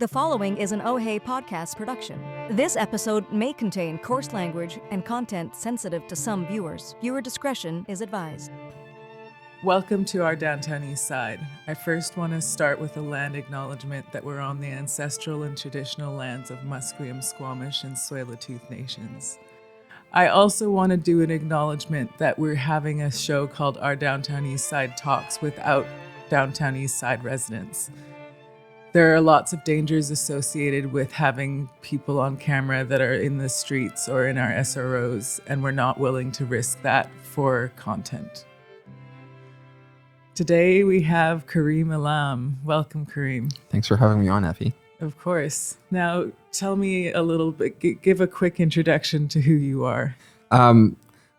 The following is an OHEY podcast production. This episode may contain coarse language and content sensitive to some viewers. Viewer discretion is advised. Welcome to our Downtown Eastside. I first want to start with a land acknowledgement that we're on the ancestral and traditional lands of Musqueam, Squamish, and Tsleil-Waututh nations. I also want to do an acknowledgement that we're having a show called Our Downtown Eastside Talks without Downtown Eastside residents. There are lots of dangers associated with having people on camera that are in the streets or in our SROs, and we're not willing to risk that for content. Today we have Kareem Alam. Welcome, Kareem. Thanks for having me on, Effie. Of course. Now, tell me a little bit, give a quick introduction to who you are.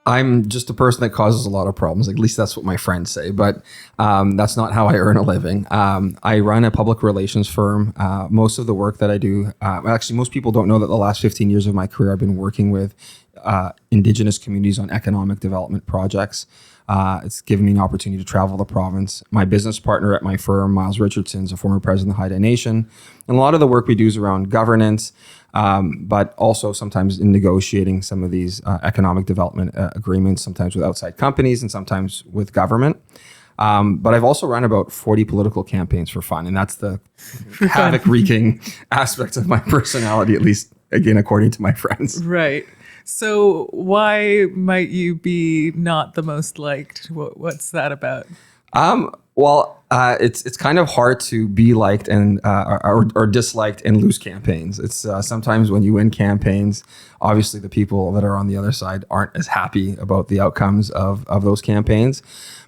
I'm just a person that causes a lot of problems. At least that's what my friends say, but that's not how I earn a living. I run a public relations firm. Most of the work that I do, actually, most people don't know that the last 15 years of my career, I've been working with Indigenous communities on economic development projects. It's given me an opportunity to travel the province. My business partner at my firm, Miles Richardson, is a former president of the Haida Nation. And a lot of the work we do is around governance, but also sometimes in negotiating some of these economic development agreements, sometimes with outside companies and sometimes with government. But I've also run about 40 political campaigns for fun. And that's the havoc-wreaking aspect of my personality, at least, again, according to my friends. Right. So why might you be not the most liked? What's that about? It's kind of hard to be liked and or disliked and lose campaigns. It's sometimes when you win campaigns, obviously the people that are on the other side aren't as happy about the outcomes of those campaigns.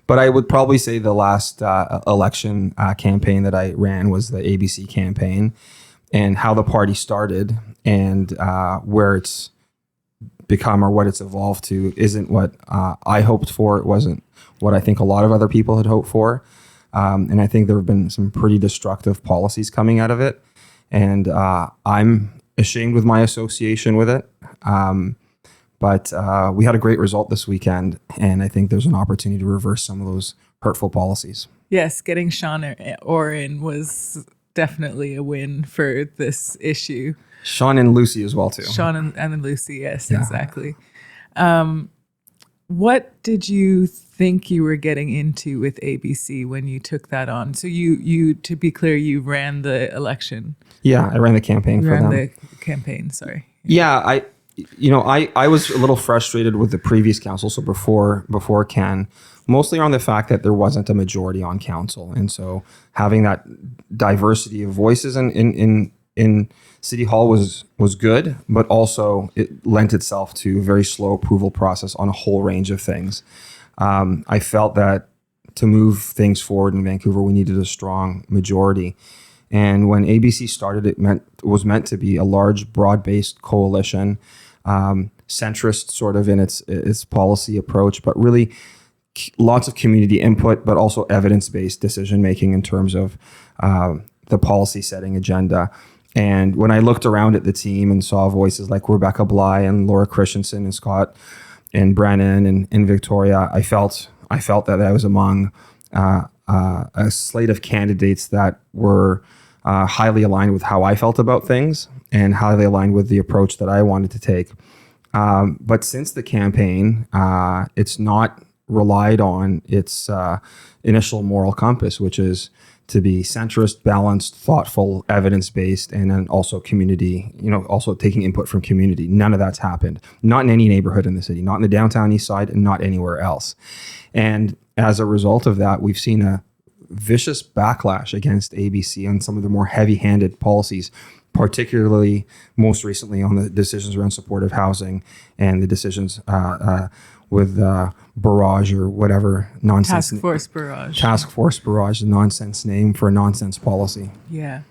But I would probably say the last election campaign that I ran was the ABC campaign, and how the party started and where it's become or what it's evolved to isn't what I hoped for. It wasn't what I think a lot of other people had hoped for. And I think there have been some pretty destructive policies coming out of it. And I'm ashamed with my association with it. But we had a great result this weekend. And I think there's an opportunity to reverse some of those hurtful policies. Yes, getting Sean Oren was definitely a win for this issue. Sean and Lucy as well, too. Sean and Lucy, yes, yeah. Exactly. What did you think you were getting into with ABC when you took that on? So you to be clear, you ran the election. Yeah, I ran the campaign for them. The campaign, sorry. Yeah, I was a little frustrated with the previous council, so before Ken, mostly on the fact that there wasn't a majority on council. And so having that diversity of voices in City Hall was good, but also it lent itself to a very slow approval process on a whole range of things. I felt that to move things forward in Vancouver, we needed a strong majority. And when ABC started, it was meant to be a large, broad-based coalition, centrist sort of in its policy approach, but really lots of community input, but also evidence-based decision-making in terms of the policy-setting agenda. And when I looked around at the team and saw voices like Rebecca Bly and Laura Christensen and Scott and Brennan and Victoria, I felt that I was among a slate of candidates that were highly aligned with how I felt about things and highly aligned with the approach that I wanted to take. But since the campaign, it's not relied on its initial moral compass, which is to be centrist, balanced, thoughtful, evidence-based, and then also community, also taking input from community. None of that's happened. Not in any neighborhood in the city, not in the Downtown Eastside, and not anywhere else. And as a result of that, we've seen a vicious backlash against ABC on some of the more heavy-handed policies, particularly most recently on the decisions around supportive housing and the decisions with Barrage or whatever nonsense. Task Force Barrage, the nonsense name for a nonsense policy. Yeah.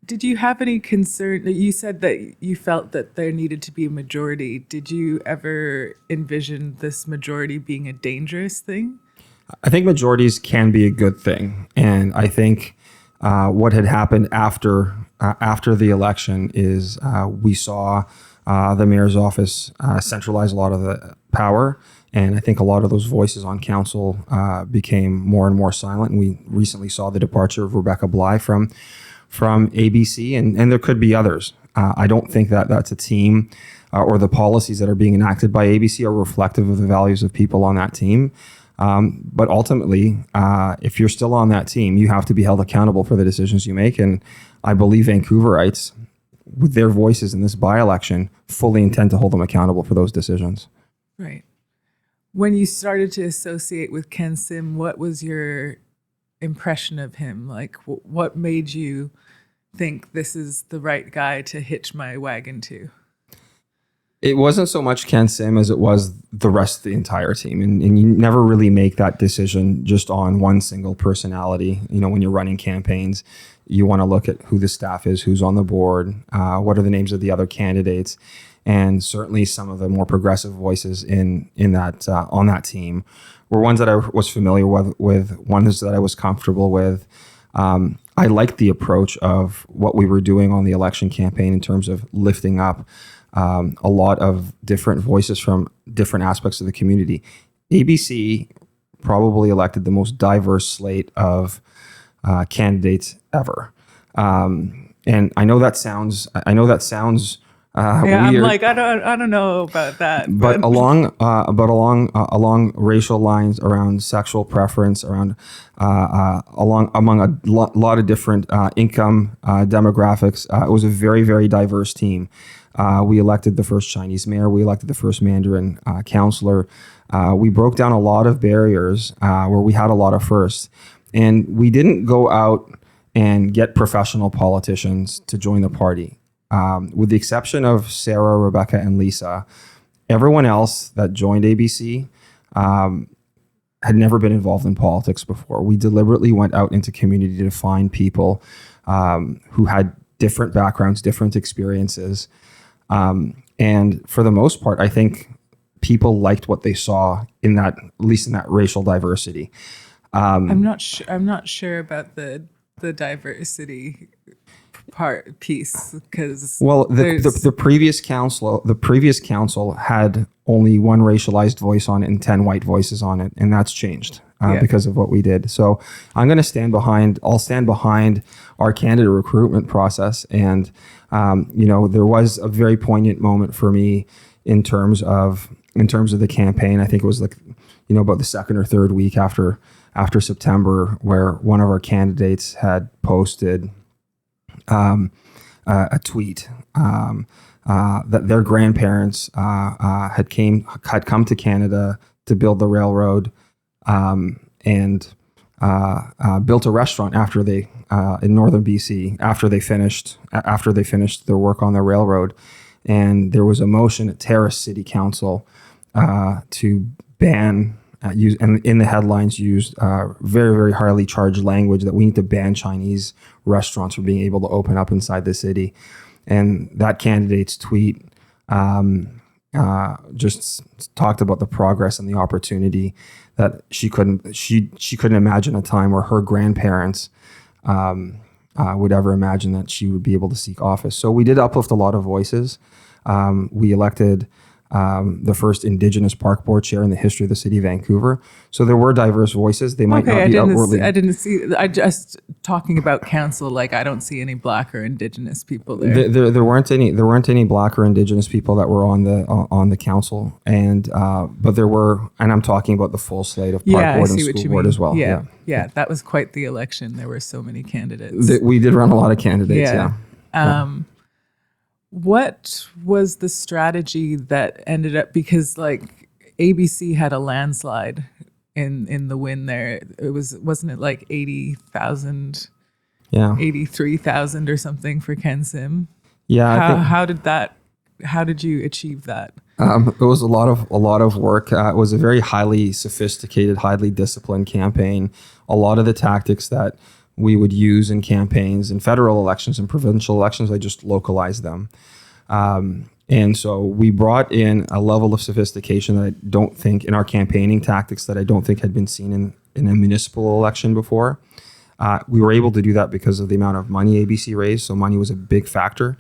Did you have any concern? You said that you felt that there needed to be a majority. Did you ever envision this majority being a dangerous thing? I think majorities can be a good thing. And I think what had happened after the election is we saw the mayor's office centralize a lot of the power. And I think a lot of those voices on council became more and more silent. And we recently saw the departure of Rebecca Bly from from ABC, and there could be others. I don't think that that's a team or the policies that are being enacted by ABC are reflective of the values of people on that team. But ultimately, if you're still on that team, you have to be held accountable for the decisions you make. And I believe Vancouverites, with their voices in this by-election, fully intend to hold them accountable for those decisions. Right. When you started to associate with Ken Sim, what was your impression of him? Like, what made you think this is the right guy to hitch my wagon to? It wasn't so much Ken Sim as it was the rest of the entire team. And you never really make that decision just on one single personality. When you're running campaigns, you want to look at who the staff is, who's on the board, what are the names of the other candidates. And certainly some of the more progressive voices in that on that team were ones that I was familiar with, ones that I was comfortable with. I liked the approach of what we were doing on the election campaign in terms of lifting up a lot of different voices from different aspects of the community. ABC probably elected the most diverse slate of candidates ever. And I know that sounds Yeah, weird. I'm like, I don't know about that. But along racial lines, around sexual preference, around among a lot of different income demographics, it was a very, very diverse team. We elected the first Chinese mayor. We elected the first Mandarin councillor. We broke down a lot of barriers where we had a lot of firsts, and we didn't go out and get professional politicians to join the party. With the exception of Sarah, Rebecca, and Lisa, everyone else that joined ABC had never been involved in politics before. We deliberately went out into community to find people who had different backgrounds, different experiences. And for the most part, I think people liked what they saw in that, at least in that racial diversity. I'm not sure about the diversity piece, because the previous council had only one racialized voice on it and 10 white voices on it, and that's changed because of what we did. So I'll stand behind our candidate recruitment process, and there was a very poignant moment for me in terms of the campaign. I think it was about the second or third week after September, where one of our candidates had posted a tweet that their grandparents had come to Canada to build the railroad, and built a restaurant after they in northern BC after they finished their work on the railroad. And there was a motion at Terrace City Council to ban and in the headlines used very, very highly charged language that we need to ban Chinese restaurants from being able to open up inside the city. And that candidate's tweet just talked about the progress and the opportunity that she couldn't imagine a time where her grandparents would ever imagine that she would be able to seek office. So we did uplift a lot of voices. We elected the first Indigenous Park Board chair in the history of the city of Vancouver. So there were diverse voices. They might not be outwardly. I just talking about council, like I don't see any Black or Indigenous people there. There weren't any Black or Indigenous people that were on the council, and but there were, and I'm talking about the full slate of Park Board and School Board as well. Yeah, that was quite the election. There were so many candidates. We did run a lot of candidates. What was the strategy that ended up, because like ABC had a landslide in the win there. Wasn't it like 80,000, 83,000 or something for Ken Sim? Yeah. How did you achieve that? It was a lot of work. It was a very highly sophisticated, highly disciplined campaign. A lot of the tactics that we would use in campaigns, in federal elections and provincial elections, I just localized them. And so we brought in a level of sophistication that I don't think in our campaigning tactics that I don't think had been seen in a municipal election before. We were able to do that because of the amount of money ABC raised. So money was a big factor.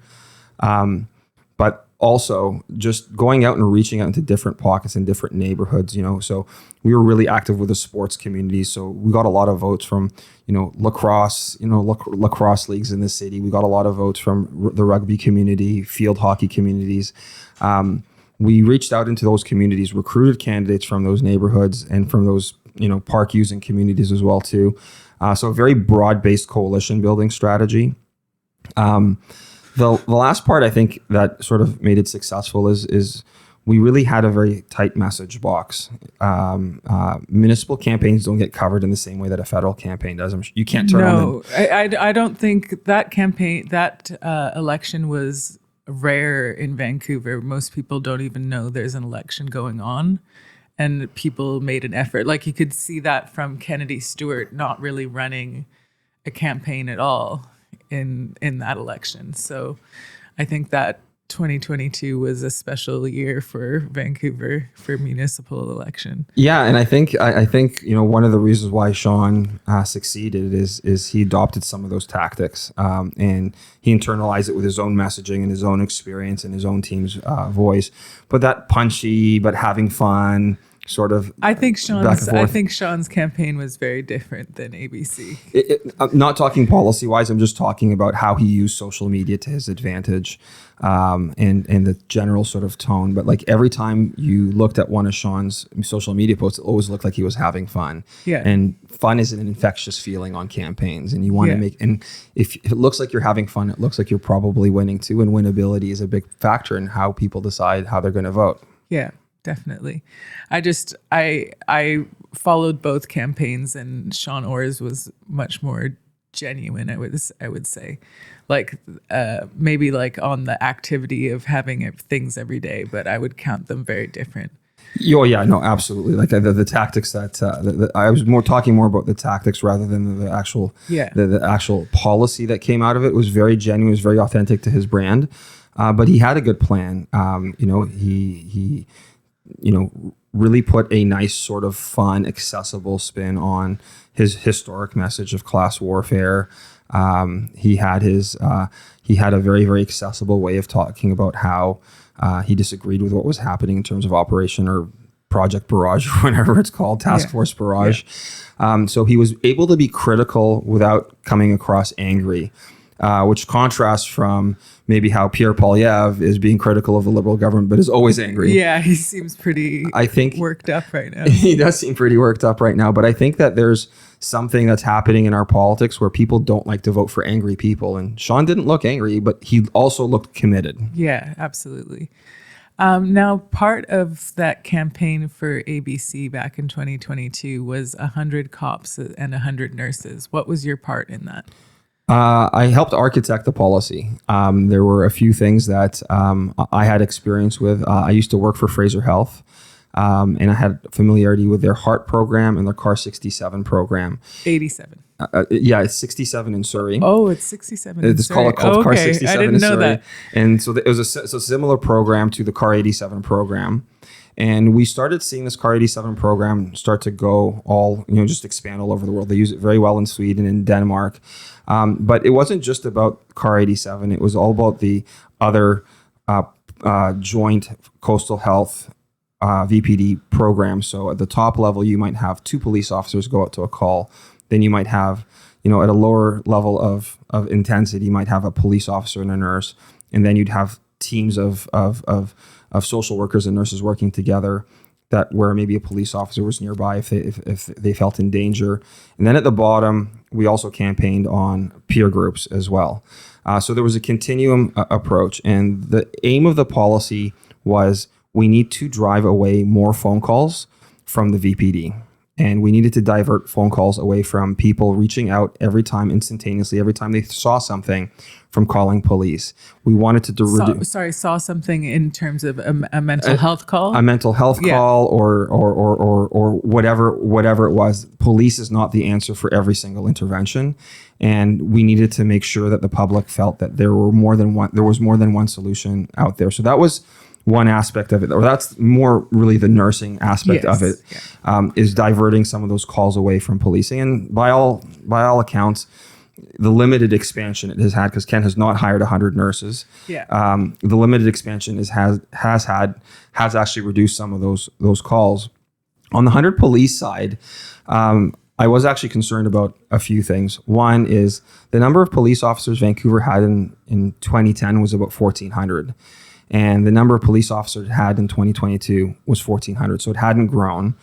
But also just going out and reaching out into different pockets and different neighborhoods, so we were really active with the sports community. So we got a lot of votes from, lacrosse, lacrosse leagues in the city. We got a lot of votes from the rugby community, field hockey communities. We reached out into those communities, recruited candidates from those neighborhoods and from those, park using communities as well too. So a very broad-based coalition building strategy. The last part I think that sort of made it successful is we really had a very tight message box. Municipal campaigns don't get covered in the same way that a federal campaign does. You can't turn on the... I don't think that election was rare in Vancouver. Most people don't even know there's an election going on, and people made an effort. Like, you could see that from Kennedy Stewart not really running a campaign at all in that election. So I think that 2022 was a special year for Vancouver for municipal election. Yeah, and I think one of the reasons why Sean succeeded is he adopted some of those tactics, and he internalized it with his own messaging and his own experience and his own team's voice. But that punchy but having fun sort of... I think Sean's campaign was very different than ABC. I'm not talking policy wise. I'm just talking about how he used social media to his advantage, and the general sort of tone. But like every time you looked at one of Sean's social media posts, it always looked like he was having fun. Yeah. And fun is an infectious feeling on campaigns, and you want to make. And if it looks like you're having fun, it looks like you're probably winning too. And winnability is a big factor in how people decide how they're going to vote. Yeah. Definitely. I followed both campaigns, and Sean Orr's was much more genuine, I would say. Like maybe like on the activity of having things every day, but I would count them very different. Oh yeah, no, absolutely. Like the tactics that I was talking more about the tactics rather than the actual the actual policy that came out of it. It was very genuine, it was very authentic to his brand. But he had a good plan. He really put a nice sort of fun, accessible spin on his historic message of class warfare. He had a very, very accessible way of talking about how he disagreed with what was happening in terms of Operation or Project Barrage, or whatever it's called, Task Force Barrage. Yeah. So he was able to be critical without coming across angry, which contrasts from maybe how Pierre Poilievre is being critical of the Liberal government, but is always angry. Yeah, he seems worked up right now. He does seem pretty worked up right now, but I think that there's something that's happening in our politics where people don't like to vote for angry people. And Sean didn't look angry, but he also looked committed. Yeah, absolutely. Now, part of that campaign for ABC back in 2022 was 100 cops and 100 nurses. What was your part in that? I helped architect the policy. There were a few things that I had experience with. I used to work for Fraser Health, and I had familiarity with their HEART program and their CAR 67 program. 87. It's 67 in Surrey. Oh, it's 67 in Surrey. It's called CAR 67 I didn't in know Surrey. that. And so it was a similar program to the CAR 87 program. And we started seeing this CAR 87 program start to go just expand all over the world. They use it very well in Sweden and Denmark. But it wasn't just about CAR 87. It was all about the other joint coastal health VPD programs. So at the top level, you might have 2 police officers go out to a call. Then you might have, at a lower level of intensity, you might have a police officer and a nurse. And then you'd have teams of social workers and nurses working together where maybe a police officer was nearby if they felt in danger. And then at the bottom, we also campaigned on peer groups as well. So there was a continuum approach. And the aim of the policy was we need to drive away more phone calls from the VPD. And we needed to divert phone calls away from people reaching out instantaneously, every time they saw something, from calling police. We wanted to saw something in terms of a mental health call? A mental health call or whatever it was. Police is not the answer for every single intervention. And we needed to make sure that the public felt that there was more than one solution out there. So that was one aspect of it, or that's more really the nursing aspect of it, is diverting some of those calls away from policing. And by all accounts, the limited expansion it has had, because Ken has not hired 100 nurses. Yeah. The limited expansion has actually reduced some of those calls. On the 100 police side, I was actually concerned about a few things. One is the number of police officers Vancouver had in 2010 was about 1,400. And the number of police officers it had in 2022 was 1,400. So it hadn't grown.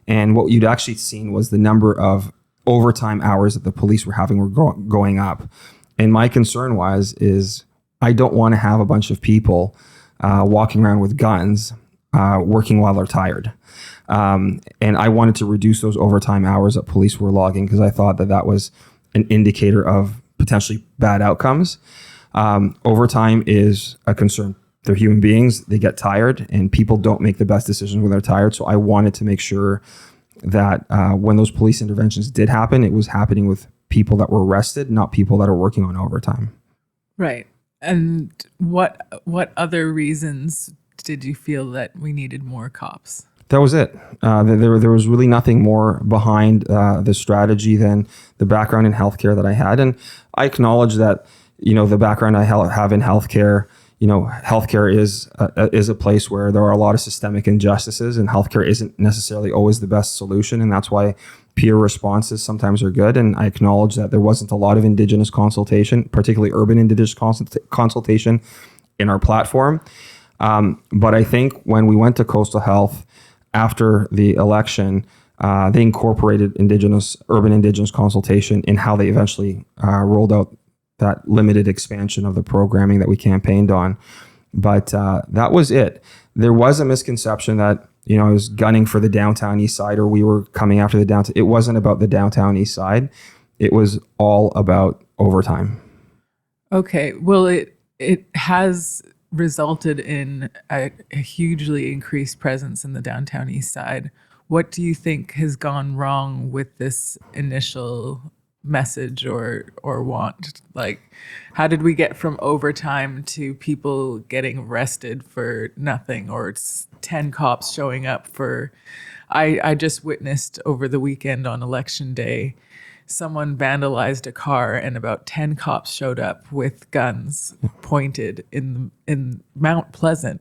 And what you'd actually seen was the number of overtime hours that the police were having were going up. And my concern is I don't want to have a bunch of people walking around with guns working while they're tired. And I wanted to reduce those overtime hours that police were logging, because I thought that was an indicator of potentially bad outcomes. Overtime is a concern. They're human beings. They get tired, and people don't make the best decisions when they're tired. So I wanted to make sure that when those police interventions did happen, it was happening with people that were arrested, not people that are working on overtime. Right. And what other reasons did you feel that we needed more cops? That was it. There was really nothing more behind the strategy than the background in healthcare that I had. And I acknowledge that, the background I have in healthcare, healthcare is a place where there are a lot of systemic injustices, and healthcare isn't necessarily always the best solution. And that's why peer responses sometimes are good. And I acknowledge that there wasn't a lot of Indigenous consultation, particularly urban Indigenous consultation in our platform. But I think when we went to Coastal Health after the election, they incorporated urban Indigenous consultation in how they eventually rolled out that limited expansion of the programming that we campaigned on. But that was it. There was a misconception that, I was gunning for the Downtown Eastside, or we were coming after the downtown. It wasn't about the Downtown Eastside. It was all about overtime. Okay. Well, it has resulted in a hugely increased presence in the Downtown Eastside. What do you think has gone wrong with this initial message or want? Like, how did we get from overtime to people getting arrested for nothing, or it's 10 cops showing up for... I just witnessed over the weekend on election day, someone vandalized a car and about 10 cops showed up with guns pointed in Mount Pleasant.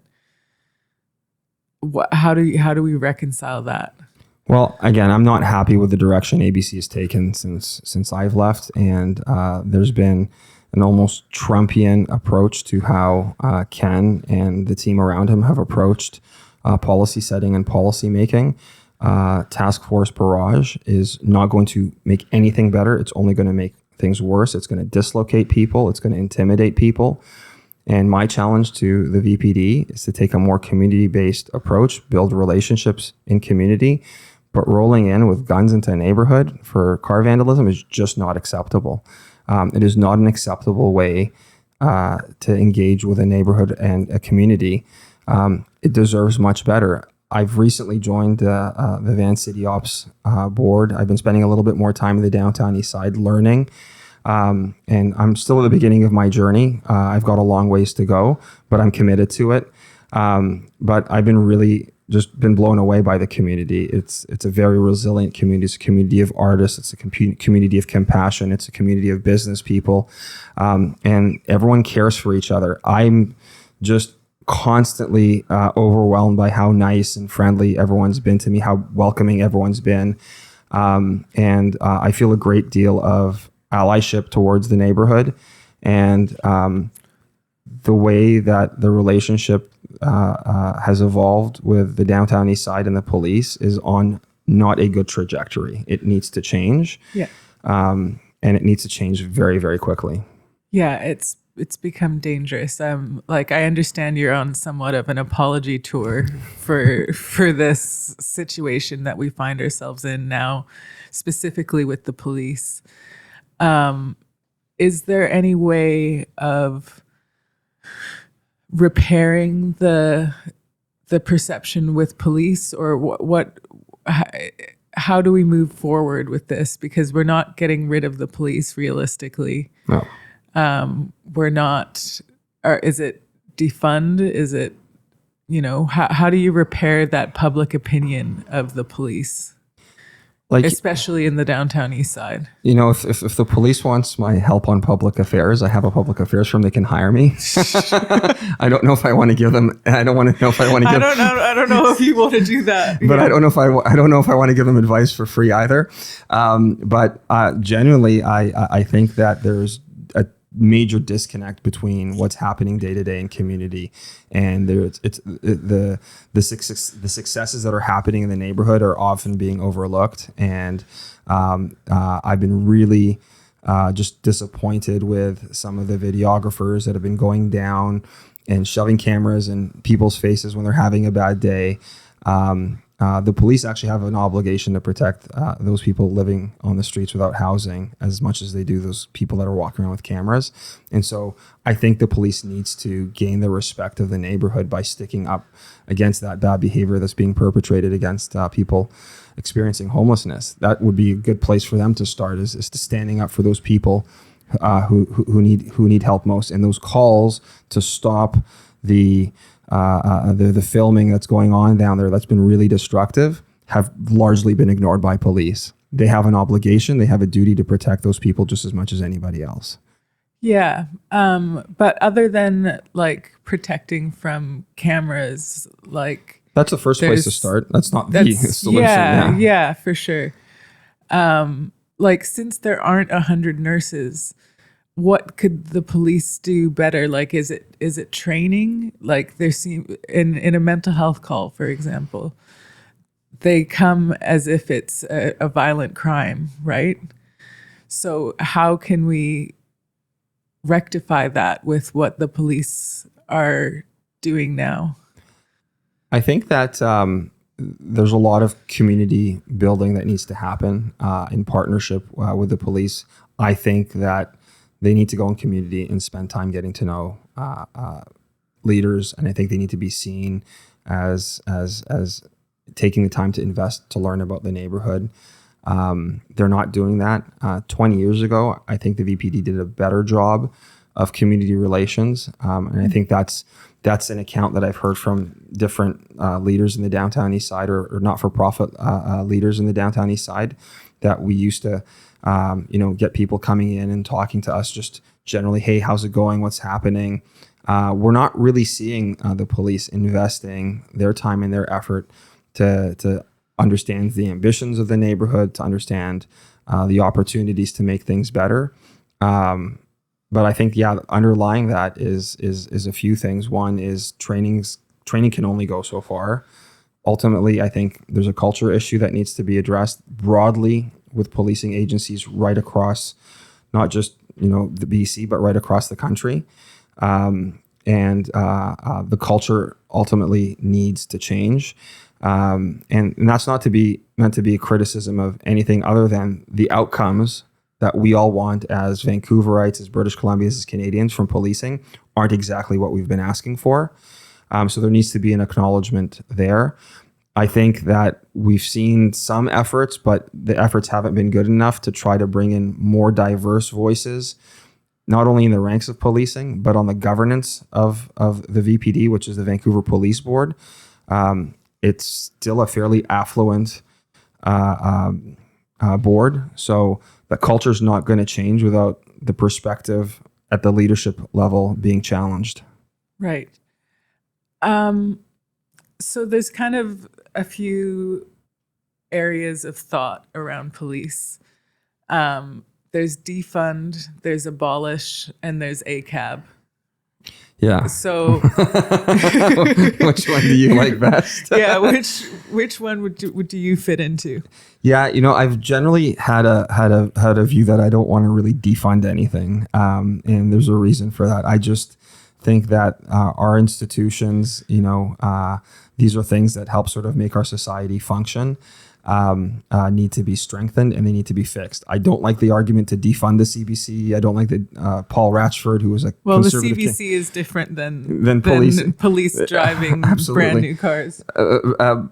How do we reconcile that? Well, again, I'm not happy with the direction ABC has taken since I've left, and there's been an almost Trumpian approach to how Ken and the team around him have approached policy setting and policy making. Task Force Barrage is not going to make anything better. It's only going to make things worse. It's going to dislocate people. It's going to intimidate people. And my challenge to the VPD is to take a more community-based approach, build relationships in community. But rolling in with guns into a neighborhood for car vandalism is just not acceptable. It is not an acceptable way to engage with a neighborhood and a community. It deserves much better. I've recently joined the Van City Ops board. I've been spending a little bit more time in the Downtown Eastside learning. And I'm still at the beginning of my journey. I've got a long ways to go, but I'm committed to it. But I've been really just been blown away by the community. It's a very resilient community. It's a community of artists. It's a community of compassion. It's a community of business people. And everyone cares for each other. I'm just constantly overwhelmed by how nice and friendly everyone's been to me, how welcoming everyone's been. And I feel a great deal of allyship towards the neighborhood. And the way that the relationship has evolved with the Downtown Eastside and the police is on not a good trajectory. It needs to change. Yeah. And it needs to change very, very quickly. Yeah, it's become dangerous. Like, I understand you're on somewhat of an apology tour for this situation that we find ourselves in now, specifically with the police. Is there any way of repairing the perception with police, or how do we move forward with this? Because we're not getting rid of the police realistically. No. We're not, or is it defund? Is it, how do you repair that public opinion of the police? Like, especially in the Downtown Eastside. you know, if the police wants my help on public affairs, I have a public affairs firm. They can hire me. I don't know if I want to give them. I don't want to know if I want to give. I don't know if you want to do that. But I don't know if I don't know if I want to give them advice for free either. But genuinely, I think that there's a major disconnect between what's happening day to day in community, and the successes that are happening in the neighborhood are often being overlooked. And I've been really just disappointed with some of the videographers that have been going down and shoving cameras in people's faces when they're having a bad day. The police actually have an obligation to protect those people living on the streets without housing as much as they do those people that are walking around with cameras. And so I think the police needs to gain the respect of the neighborhood by sticking up against that bad behavior that's being perpetrated against people experiencing homelessness. That would be a good place for them to start, is to standing up for those people who need help most. And those calls to stop the filming that's going on down there that's been really destructive have largely been ignored by police. They have an obligation, they have a duty to protect those people just as much as anybody else. Yeah. But other than like protecting from cameras, like that's the first place to start. That's not the solution. Yeah, for sure. Like, since there aren't 100 nurses, what could the police do better? Like, is it training? Like, in a mental health call, for example, they come as if it's a violent crime, right? So how can we rectify that with what the police are doing now? I think that there's a lot of community building that needs to happen in partnership with the police. I think that they need to go in community and spend time getting to know leaders, and I think they need to be seen as taking the time to invest to learn about the neighborhood. They're not doing that. 20 years ago, I think the VPD did a better job of community relations, and I think that's an account that I've heard from different leaders in the Downtown Eastside or not-for-profit leaders in the Downtown Eastside, that we used to get people coming in and talking to us just generally, hey, how's it going? What's happening? We're not really seeing the police investing their time and their effort to understand the ambitions of the neighborhood, to understand the opportunities to make things better. But I think, underlying that is a few things. One is training can only go so far. Ultimately, I think there's a culture issue that needs to be addressed broadly with policing agencies right across, not just the BC, but right across the country. And the culture ultimately needs to change. And that's not to be meant to be a criticism of anything other than the outcomes that we all want as Vancouverites, as British Columbians, as Canadians from policing aren't exactly what we've been asking for. So there needs to be an acknowledgement there. I think that we've seen some efforts, but the efforts haven't been good enough to try to bring in more diverse voices, not only in the ranks of policing, but on the governance of the VPD, which is the Vancouver Police Board. It's still a fairly affluent board. So the culture is not going to change without the perspective at the leadership level being challenged. Right. So there's kind of a few areas of thought around police. There's defund, there's abolish, and there's ACAB. Yeah. So which one do you like best? Yeah, which one would you fit into? Yeah, I've generally had a view that I don't want to really defund anything, and there's a reason for that. I just think that our institutions, these are things that help sort of make our society function, need to be strengthened and they need to be fixed. I don't like the argument to defund the CBC. I don't like the Paul Ratchford, who was a conservative. The CBC is different than police driving brand new cars.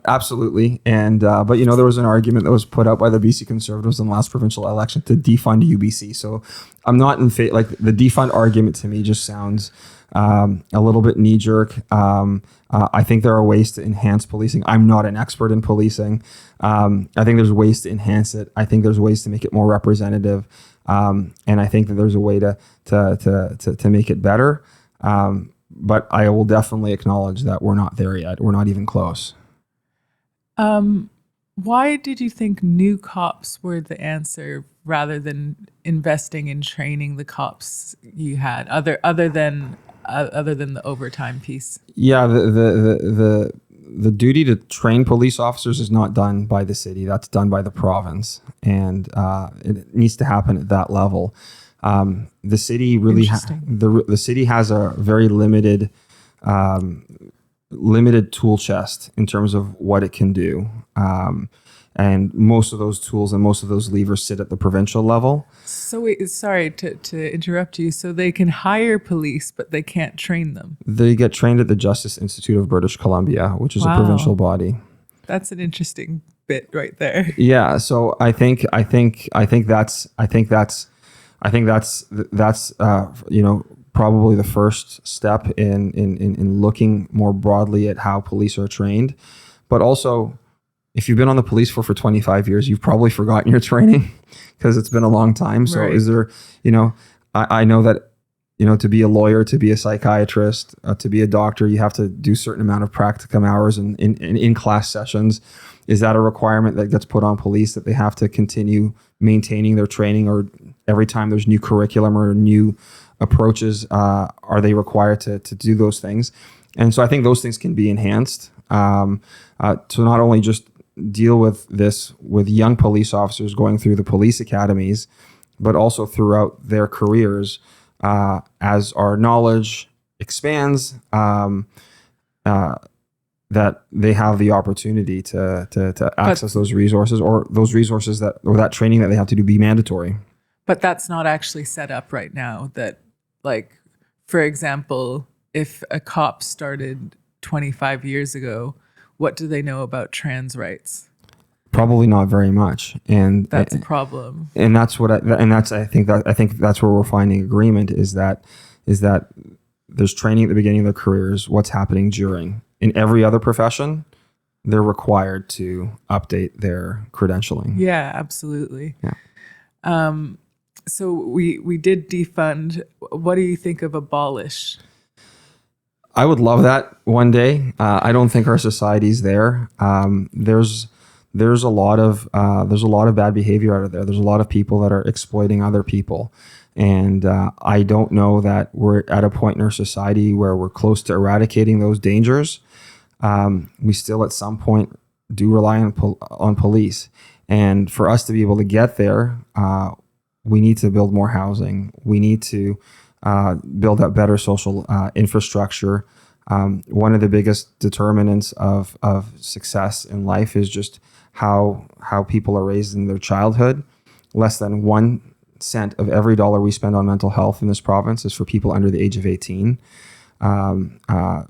Absolutely. And but there was an argument that was put out by the BC Conservatives in the last provincial election to defund UBC. So I'm not in favor. Like, the defund argument to me just sounds a little bit knee jerk. I think there are ways to enhance policing. I'm not an expert in policing. I think there's ways to enhance it. I think there's ways to make it more representative. And I think that there's a way to make it better. But I will definitely acknowledge that we're not there yet. We're not even close. Why did you think new cops were the answer rather than investing in training the cops you had, other than the overtime piece? Yeah, the duty to train police officers is not done by the city. That's done by the province, and it needs to happen at that level. The city really the city has a very limited tool chest in terms of what it can do. And most of those tools and most of those levers sit at the provincial level. So wait, sorry to interrupt you. So they can hire police, but they can't train them. They get trained at the Justice Institute of British Columbia, which is a provincial body. That's an interesting bit right there. Yeah. So I think that's probably the first step in looking more broadly at how police are trained. But also, if you've been on the police for 25 years, you've probably forgotten your training because it's been a long time. So is there, I know that, to be a lawyer, to be a psychiatrist, to be a doctor, you have to do a certain amount of practicum hours and in class sessions. Is that a requirement that gets put on police, that they have to continue maintaining their training, or every time there's new curriculum or new approaches, are they required to do those things? And so I think those things can be enhanced to not only just deal with this with young police officers going through the police academies, but also throughout their careers as our knowledge expands, that they have the opportunity to access those resources, or those resources that training that they have to do be mandatory. But that's not actually set up right now. That, like, for example, if a cop started 25 years ago, what do they know about trans rights? Probably not very much, and that's a problem. And that's what I think that's where we're finding agreement is that there's training at the beginning of their careers. What's happening during? In every other profession, they're required to update their credentialing. Yeah, absolutely. Yeah. So we did defund. What do you think of abolish? I would love that one day. I don't think our society's there. There's a lot of bad behavior out of there. There's a lot of people that are exploiting other people, and I don't know that we're at a point in our society where we're close to eradicating those dangers. We still, at some point, do rely on police, and for us to be able to get there, we need to build more housing. We need to build up better social infrastructure. One of the biggest determinants of success in life is just how people are raised in their childhood. Less than 1 cent of every dollar we spend on mental health in this province is for people under the age of 18.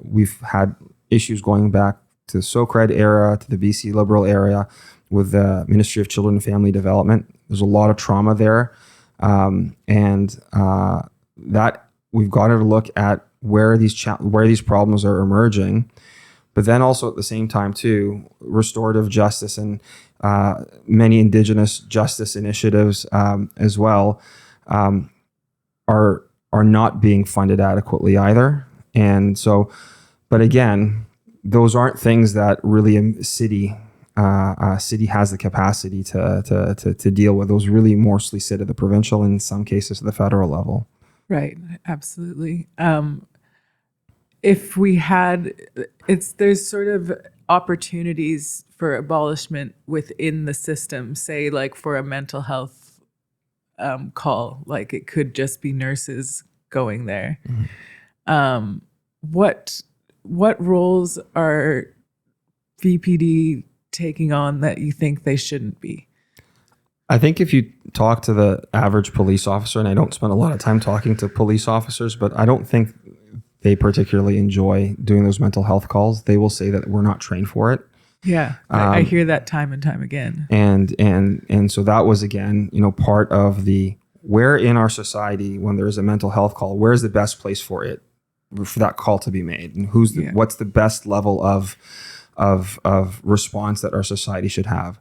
We've had issues going back to the SOCRED era, to the BC Liberal era, with the Ministry of Children and Family Development. There's a lot of trauma there. That we've got to look at where these problems are emerging, but then also at the same time too, restorative justice and many Indigenous justice initiatives as well are not being funded adequately either. And so, but again, those aren't things that really a city has the capacity to deal with. Those really mostly sit at the provincial, and in some cases at the federal level. Right, absolutely. If we had, there's sort of opportunities for abolishment within the system, say like for a mental health call, like it could just be nurses going there. Mm-hmm. What roles are VPD taking on that you think they shouldn't be? I think if you talk to the average police officer, and I don't spend a lot of time talking to police officers, but I don't think they particularly enjoy doing those mental health calls. They will say that we're not trained for it. Yeah, I hear that time and time again. And so that was, again, part of the, where in our society, when there's a mental health call, where's the best place for it for that call to be made, and what's the best level of response that our society should have.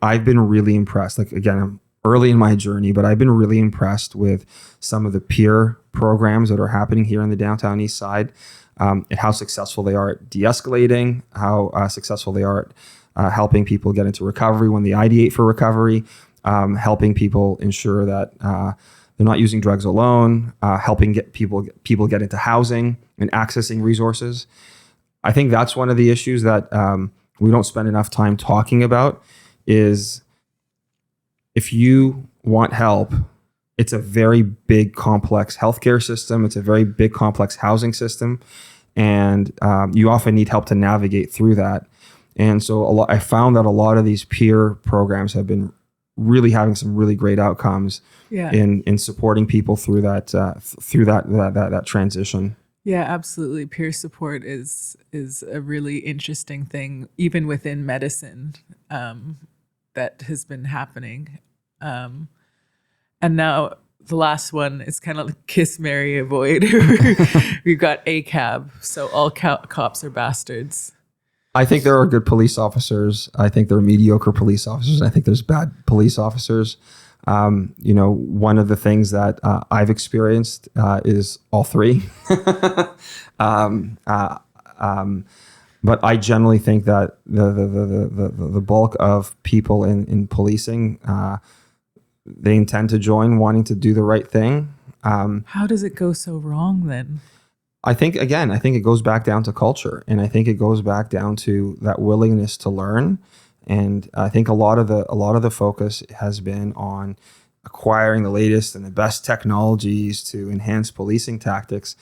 I've been really impressed. Like, again, I'm early in my journey, but I've been really impressed with some of the peer programs that are happening here in the Downtown Eastside, and how successful they are at de-escalating, how successful they are at helping people get into recovery when they ideate for recovery, helping people ensure that they're not using drugs alone, helping get people get into housing and accessing resources. I think that's one of the issues that we don't spend enough time talking about is if you want help, it's a very big, complex healthcare system. It's a very big, complex housing system. And you often need help to navigate through that. And so I found that a lot of these peer programs have been really having some really great outcomes in supporting people through that transition. Yeah, absolutely. Peer support is a really interesting thing, even within medicine, that has been happening. And now the last one is kind of like kiss, marry, avoid. We've got ACAB, so all cops are bastards. I think there are good police officers. I think there are mediocre police officers. I think there's bad police officers. One of the things that I've experienced is all three. But I generally think that the bulk of people in policing, they intend to join wanting to do the right thing. How does it go so wrong then? I think it goes back down to culture, and I think it goes back down to that willingness to learn. And I think a lot of the focus has been on acquiring the latest and the best technologies to enhance policing tactics.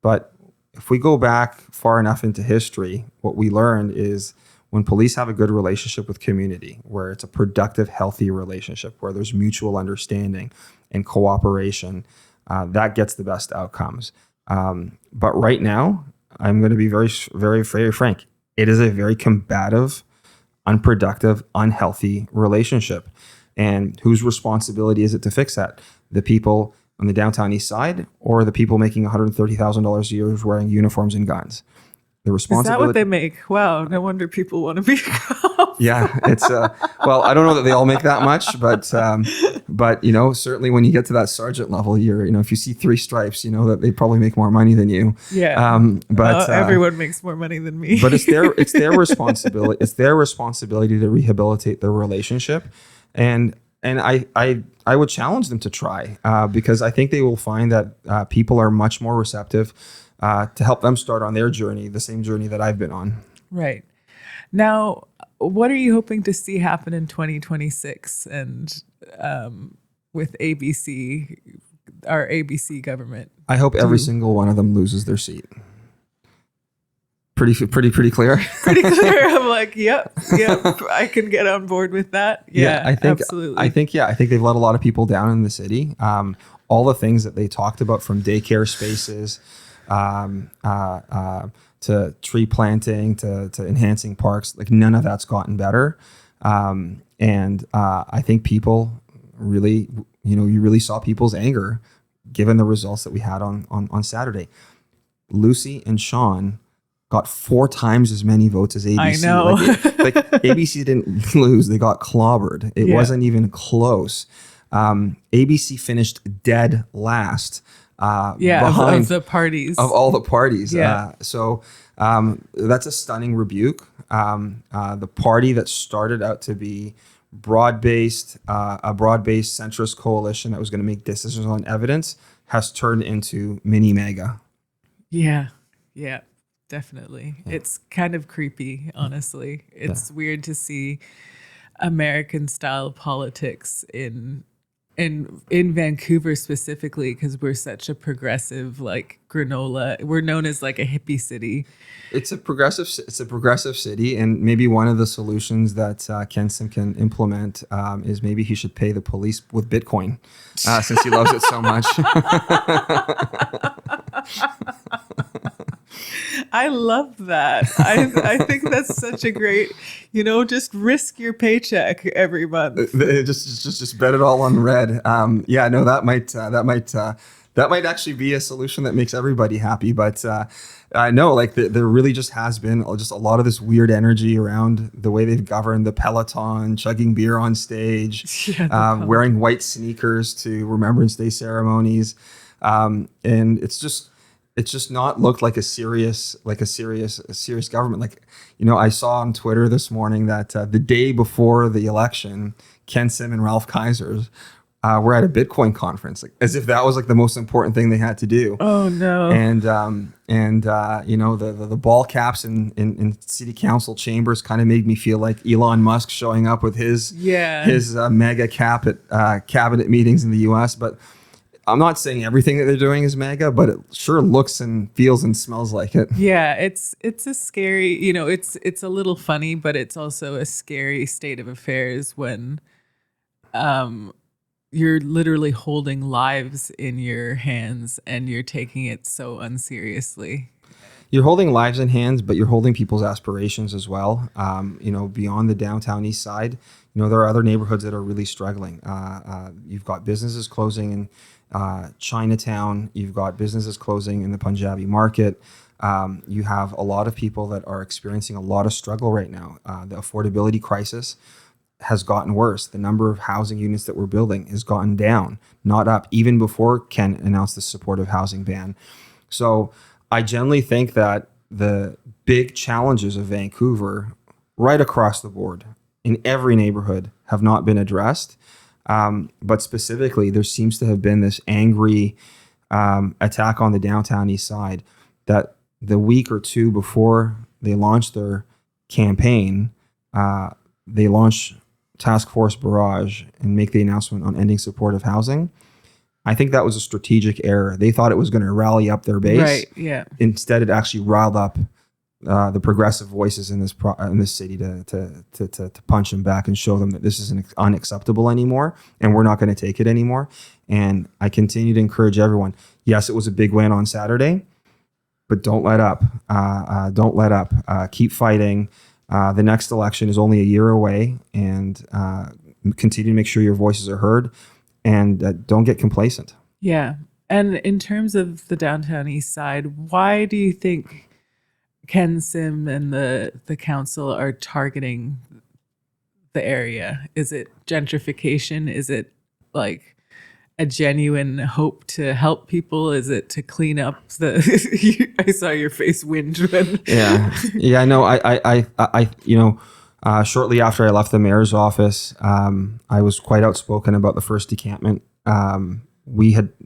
But if we go back far enough into history, what we learned is when police have a good relationship with community, where it's a productive, healthy relationship, where there's mutual understanding and cooperation, that gets the best outcomes. But right now, I'm going to be very, very, very frank. It is a very combative, unproductive, unhealthy relationship. And whose responsibility is it to fix that? The people on the Downtown Eastside, or the people making $130,000 a year wearing uniforms and guns? The responsibility. Is that what they make? Wow, no wonder people want to be cops. Yeah, it's well, I don't know that they all make that much, but certainly when you get to that sergeant level, if you see 3 stripes, that they probably make more money than you. Yeah. But everyone makes more money than me. But it's their responsibility. It's their responsibility to rehabilitate their relationship, and I would challenge them to try, because I think they will find that people are much more receptive to help them start on their journey, the same journey that I've been on. Right. Now, what are you hoping to see happen in 2026 and with ABC, our ABC government? I hope every single one of them loses their seat. Pretty clear. Pretty clear. I'm like, yep, I can get on board with that. Yeah, I think, absolutely. I think they've let a lot of people down in the city. All the things that they talked about, from daycare spaces, to tree planting, to enhancing parks, like none of that's gotten better. And I think people really, you really saw people's anger given the results that we had on Saturday. Lucy and Sean got 4 times as many votes as ABC. I know. Like ABC didn't lose, they got clobbered. It wasn't even close. ABC finished dead last. Behind of the parties. Of all the parties. Yeah. So that's a stunning rebuke. The party that started out to be a broad-based centrist coalition that was going to make decisions on evidence has turned into mini mega. Yeah, definitely. Yeah. It's kind of creepy, honestly. It's weird to see American style politics in Vancouver specifically, because we're such a progressive, like granola. We're known as like a hippie city. It's a progressive city, and maybe one of the solutions that Kenson can implement is maybe he should pay the police with Bitcoin, since he loves it so much. I love that. I think that's such a great, just risk your paycheck every month. Just bet it all on red. That that might actually be a solution that makes everybody happy. But no, like there really just has been just a lot of this weird energy around the way they've governed the Peloton, chugging beer on stage, wearing white sneakers to Remembrance Day ceremonies. And it's just not looked like a serious government. Like, I saw on Twitter this morning that the day before the election, Ken Sim and Ralph Kaiser were at a Bitcoin conference, like as if that was like the most important thing they had to do. Oh no! And the ball caps in city council chambers kind of made me feel like Elon Musk showing up with his mega cap at cabinet meetings in the U.S. But I'm not saying everything that they're doing is mega, but it sure looks and feels and smells like it. Yeah, it's a scary, it's a little funny, but it's also a scary state of affairs when you're literally holding lives in your hands and you're taking it so unseriously. You're holding lives in hands, but you're holding people's aspirations as well. Beyond the downtown east side, there are other neighborhoods that are really struggling. You've got businesses closing in Chinatown. You've got businesses closing in the Punjabi market. You have a lot of people that are experiencing a lot of struggle right now. The affordability crisis has gotten worse. The number of housing units that we're building has gotten down, not up, even before Ken announced the supportive housing ban. So I generally think that the big challenges of Vancouver right across the board in every neighborhood have not been addressed. But specifically, there seems to have been this angry attack on the downtown east side that the week or two before they launched their campaign, they launched Task Force Barrage and make the announcement on ending supportive housing. I think that was a strategic error. They thought it was going to rally up their base. Right, yeah. Instead, it actually riled up the progressive voices in this city to punch them back and show them that this isn't unacceptable anymore and we're not going to take it anymore. And I continue to encourage everyone. Yes, it was a big win on Saturday, but don't let up. Don't let up. Keep fighting. The next election is only a year away, and continue to make sure your voices are heard and don't get complacent. Yeah. And in terms of the downtown east side, why do you think Ken Sim and the council are targeting the area? Is it gentrification? Is it like a genuine hope to help people? Is it to clean up the? I saw your face whinge when. Yeah. No, I shortly after I left the mayor's office, I was quite outspoken about the first decampment. I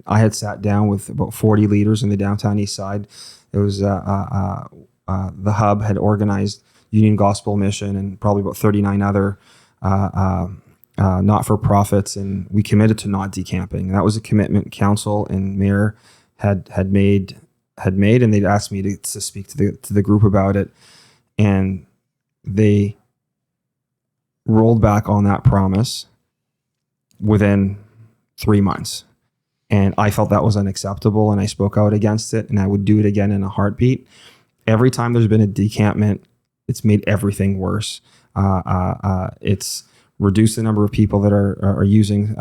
had sat down with about 40 leaders in the downtown east side. It was the hub had organized Union Gospel Mission and probably about 39 other not-for-profits, and we committed to not decamping. And that was a commitment council and mayor had made, and they'd asked me to speak to the group about it, and they rolled back on that promise within 3 months. And I felt that was unacceptable, and I spoke out against it, and I would do it again in a heartbeat. Every time there's been a decampment, it's made everything worse. It's reduced the number of people that are using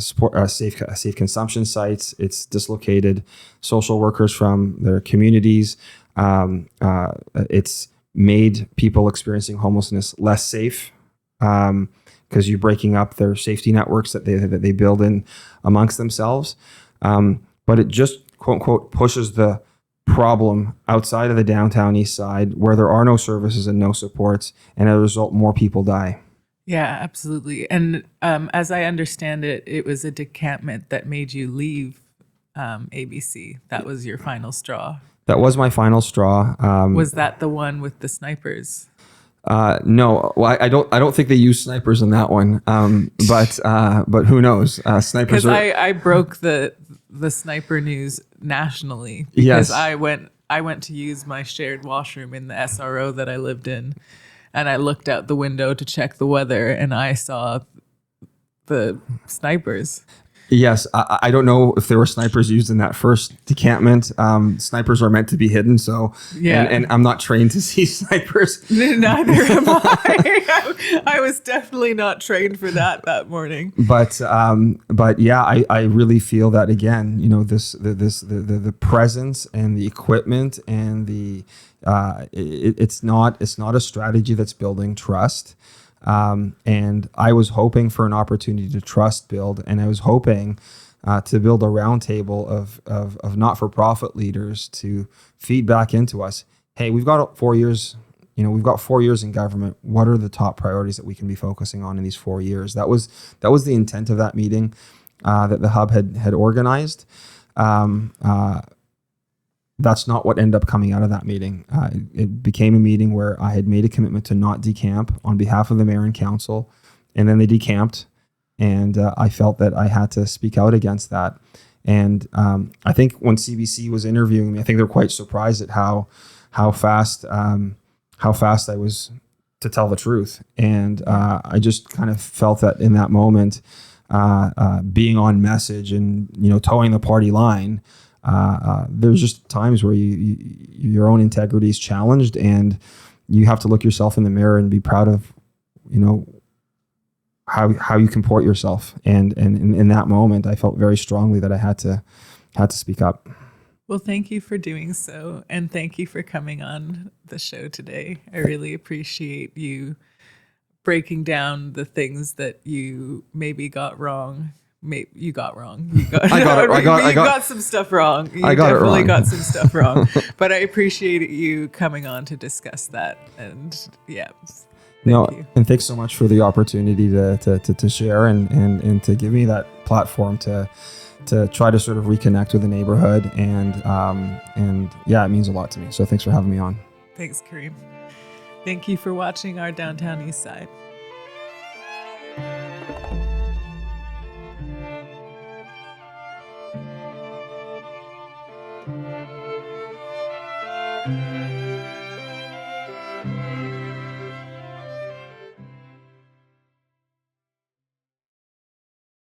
safe consumption sites. It's dislocated social workers from their communities. It's made people experiencing homelessness less safe because you're breaking up their safety networks that they build in amongst themselves. But it just, quote unquote, pushes the problem outside of the downtown east side where there are no services and no supports, and as a result, more people die. Yeah, absolutely. And as I understand it, it was a decampment that made you leave ABC. That was your final straw. That was my final straw. Was that the one with the snipers? No, well, I don't think they use snipers in that one. But who knows? Snipers. Because I broke the sniper news nationally because yes. I went to use my shared washroom in the SRO that I lived in, and I looked out the window to check the weather, and I saw the snipers. Yes, I don't know if there were snipers used in that first decampment. Snipers are meant to be hidden, so Yeah. and I'm not trained to see snipers. Neither am I. I was definitely not trained for that morning. But yeah, I really feel that again, you know, the presence and the equipment and it's not a strategy that's building trust. And I was hoping for an opportunity to trust build, and I was hoping to build a roundtable of not-for-profit leaders to feed back into us. Hey, we've got 4 years. You know, we've got 4 years in government. What are the top priorities that we can be focusing on in these 4 years? That was the intent of that meeting that the hub had organized. That's not what ended up coming out of that meeting. It became a meeting where I had made a commitment to not decamp on behalf of the mayor and council, and then they decamped, and I felt that I had to speak out against that. And I think when CBC was interviewing me, I think they were quite surprised at how fast I was to tell the truth. And I just kind of felt that in that moment, being on message and, you know, towing the party line, there's just times where your own integrity is challenged, and you have to look yourself in the mirror and be proud of, you know, how you comport yourself. And in that moment, I felt very strongly that I had to speak up. Well, thank you for doing so, and thank you for coming on the show today. I really appreciate you breaking down the things that you maybe got wrong. You got wrong. You got some stuff wrong. You definitely got some stuff wrong. But I appreciate you coming on to discuss that. And yeah, thank you. And thanks so much for the opportunity to share and to give me that platform to try to sort of reconnect with the neighborhood. And yeah, it means a lot to me. So thanks for having me on. Thanks, Kareem. Thank you for watching our Downtown Eastside.